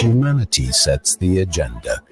Humanity sets the agenda.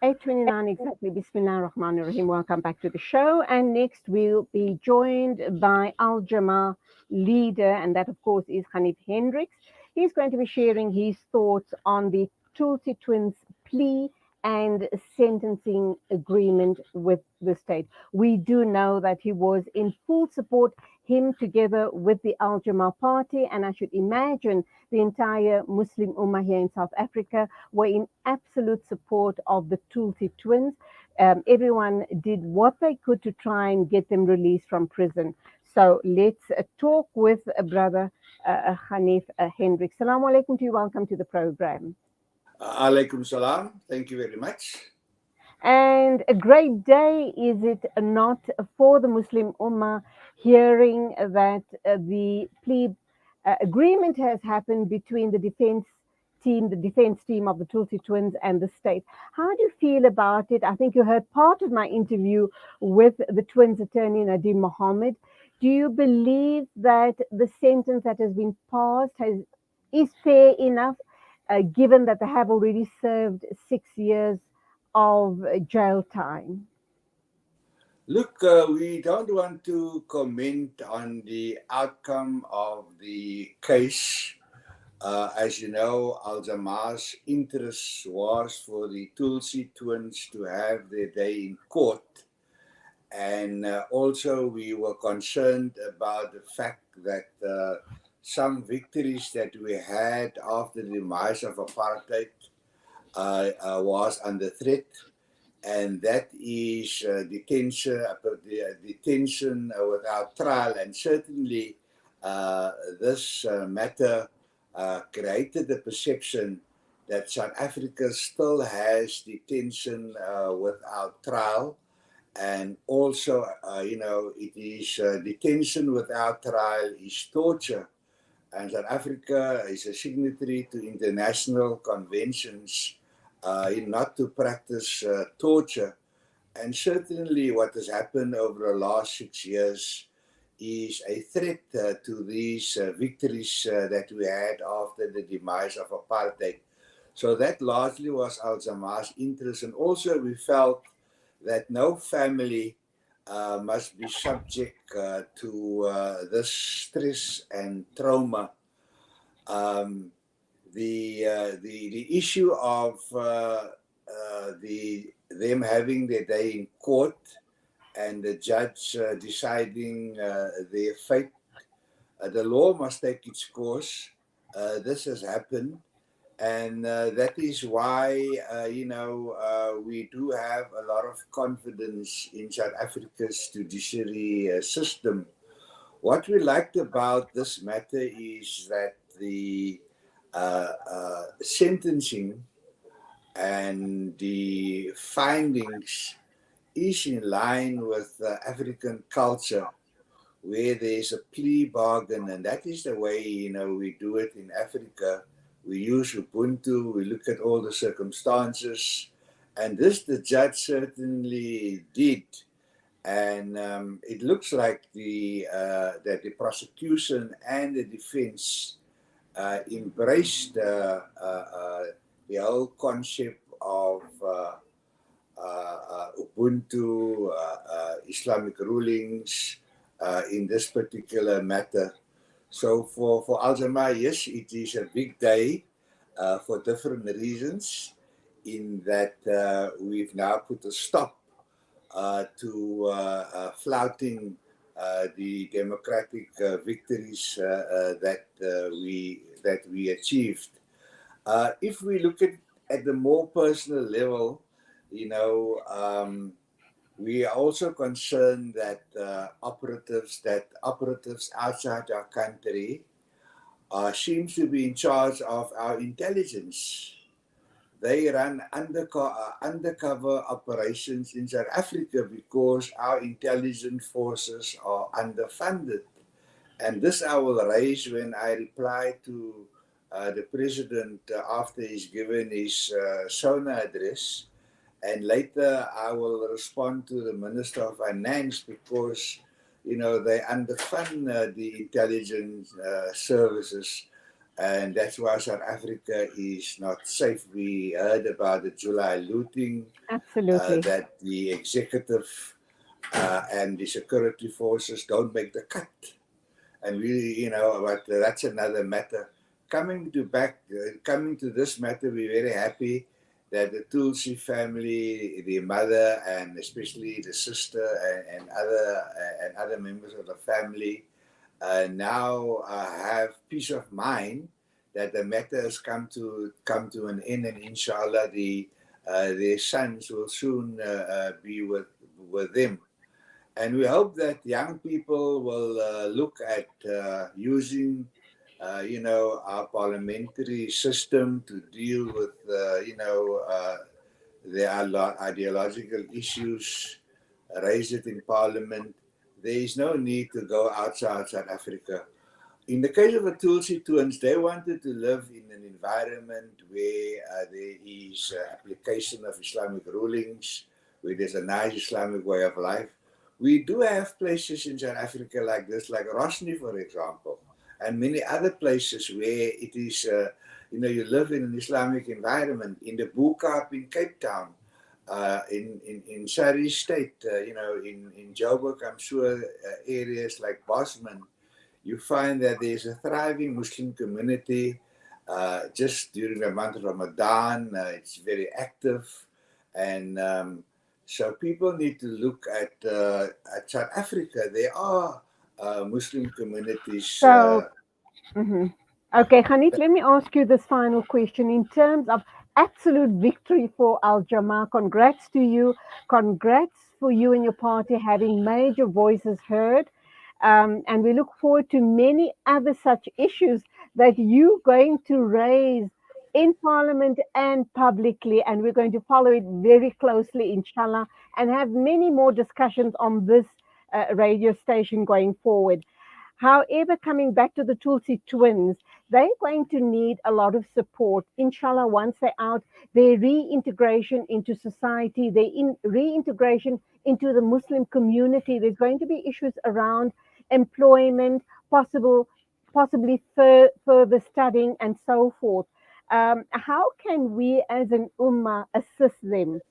8:29 exactly. Bismillah ar-Rahman ar-Rahim. Welcome back to the show. And next we'll be joined by Al Jama leader, and that of course is Ganief Hendricks. He's going to be sharing his thoughts on the Thulsie Twins plea and sentencing agreement with the state. We do know that he was in full support, him together with the Al Jama party, and I should imagine the entire Muslim Ummah here in South Africa were in absolute support of the Thulsie Twins. Everyone did what they could to try and get them released from prison. So let's talk with brother Ganief Hendricks. Assalamu alaikum to you. Welcome to the program. Alaikum salam. Thank you very much. And a great day, is it not, for the Muslim Ummah, hearing that the plebe agreement has happened between the defense team of the Thulsie Twins and the state. How do you feel about it? I think you heard part of my interview with the twins attorney, Nadim Mohammed. Do you believe that the sentence that has been passed is fair enough, given that they have already served 6 years of jail time? Look, we don't want to comment on the outcome of the case. As you know, Al Jama's interest was for the Thulsie Twins to have their day in court. And also we were concerned about the fact that some victories that we had after the demise of apartheid was under threat, and that is detention without trial. And certainly this matter created the perception that South Africa still has detention without trial. And also, it is detention without trial is torture. And South Africa is a signatory to international conventions not to practice torture. And certainly what has happened over the last 6 years is a threat to these victories that we had after the demise of apartheid. So that largely was Al Jama's interest. And also we felt that no family must be subject to this stress and trauma. The issue of them having their day in court and the judge deciding their fate, the law must take its course. This has happened. And that is why, we do have a lot of confidence in South Africa's judiciary system. What we liked about this matter is that the sentencing and the findings is in line with African culture, where there's a plea bargain, and that is the way, we do it in Africa. We use Ubuntu, we look at all the circumstances, and this the judge certainly did. And it looks like that the prosecution and the defense embraced the whole concept of Ubuntu, Islamic rulings in this particular matter. So for Al Jama, yes, it is a big day for different reasons, in that we've now put a stop to flouting the democratic victories that we achieved. If we look at the more personal level, we are also concerned that operatives outside our country seem to be in charge of our intelligence. They run undercover operations in South Africa because our intelligence forces are underfunded. And this I will raise when I reply to the president after he's given his SONA address. And later I will respond to the Minister of Finance, because, they underfund the intelligence services, and that's why South Africa is not safe. We heard about the July looting, Absolutely. that the executive and the security forces don't make the cut. And we, but that's another matter. Coming to this matter, we're very happy that the Thulsie family, the mother, and especially the sister and other members of the family, now have peace of mind that the matter has come to an end, and inshallah, their sons will soon be with them. And we hope that young people will look at using, our parliamentary system to deal with, their ideological issues, raise it in parliament. There is no need to go outside South Africa. In the case of the Thulsie Twins, they wanted to live in an environment where there is application of Islamic rulings, where there's a nice Islamic way of life. We do have places in South Africa like this, like Rosny, for example, and many other places where it is, you live in an Islamic environment. In the Boekap in Cape Town, in Surrey State, in Joburg, I'm sure areas like Bosman, you find that there's a thriving Muslim community. Just during the month of Ramadan, it's very active, and so people need to look at South Africa. There are Muslim communities. So, okay, Ganief, let me ask you this final question. In terms of absolute victory for Al Jama, congrats to you. Congrats for you and your party having made your voices heard. And we look forward to many other such issues that you're going to raise in Parliament and publicly. And we're going to follow it very closely, inshallah, and have many more discussions on this radio station going forward. However, coming back to the Thulsie Twins, they're going to need a lot of support. Inshallah, once they're out, their reintegration into society, their reintegration into the Muslim community. There's going to be issues around employment, possibly further studying, and so forth. How can we as an ummah assist them?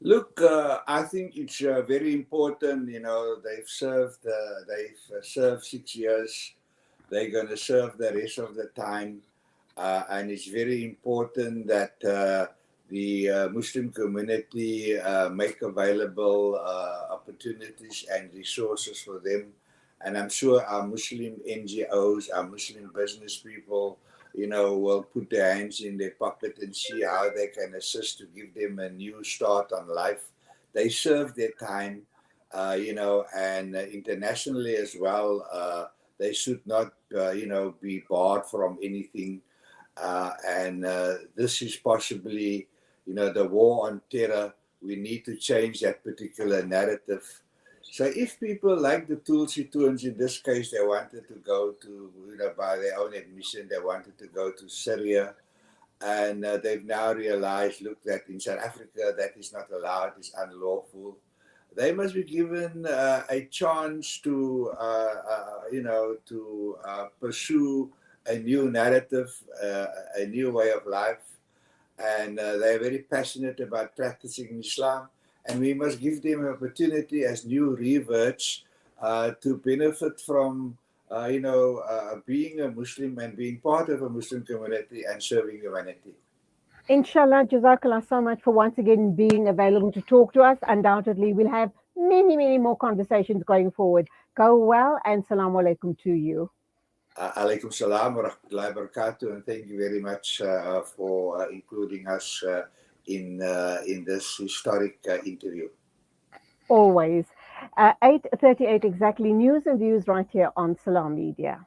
Look, I think it's very important. They've served 6 years. They're going to serve the rest of the time, and it's very important that the Muslim community make available opportunities and resources for them. And I'm sure our Muslim NGOs, our Muslim business people, will put their hands in their pocket and see how they can assist to give them a new start on life. They serve their time, and internationally as well. They should not, be barred from anything. And this is possibly, the war on terror. We need to change that particular narrative. So if people like the Thulsie Twins, in this case, they wanted to go to, by their own admission, they wanted to go to Syria. And they've now realized, look, that in South Africa, that is not allowed, it's unlawful. They must be given a chance to, pursue a new narrative, a new way of life. And they're very passionate about practicing Islam. And we must give them an opportunity as new reverts to benefit from, being a Muslim and being part of a Muslim community and serving humanity. Inshallah, Jazakallah so much for once again being available to talk to us. Undoubtedly, we'll have many, many more conversations going forward. Go well, and Salaam Alaikum to you. Alaikum salam wa rahmatullahi wa barakatuh, and thank you very much for including us in this historic interview. Always. 8:38 exactly. News and views right here on Salam Media.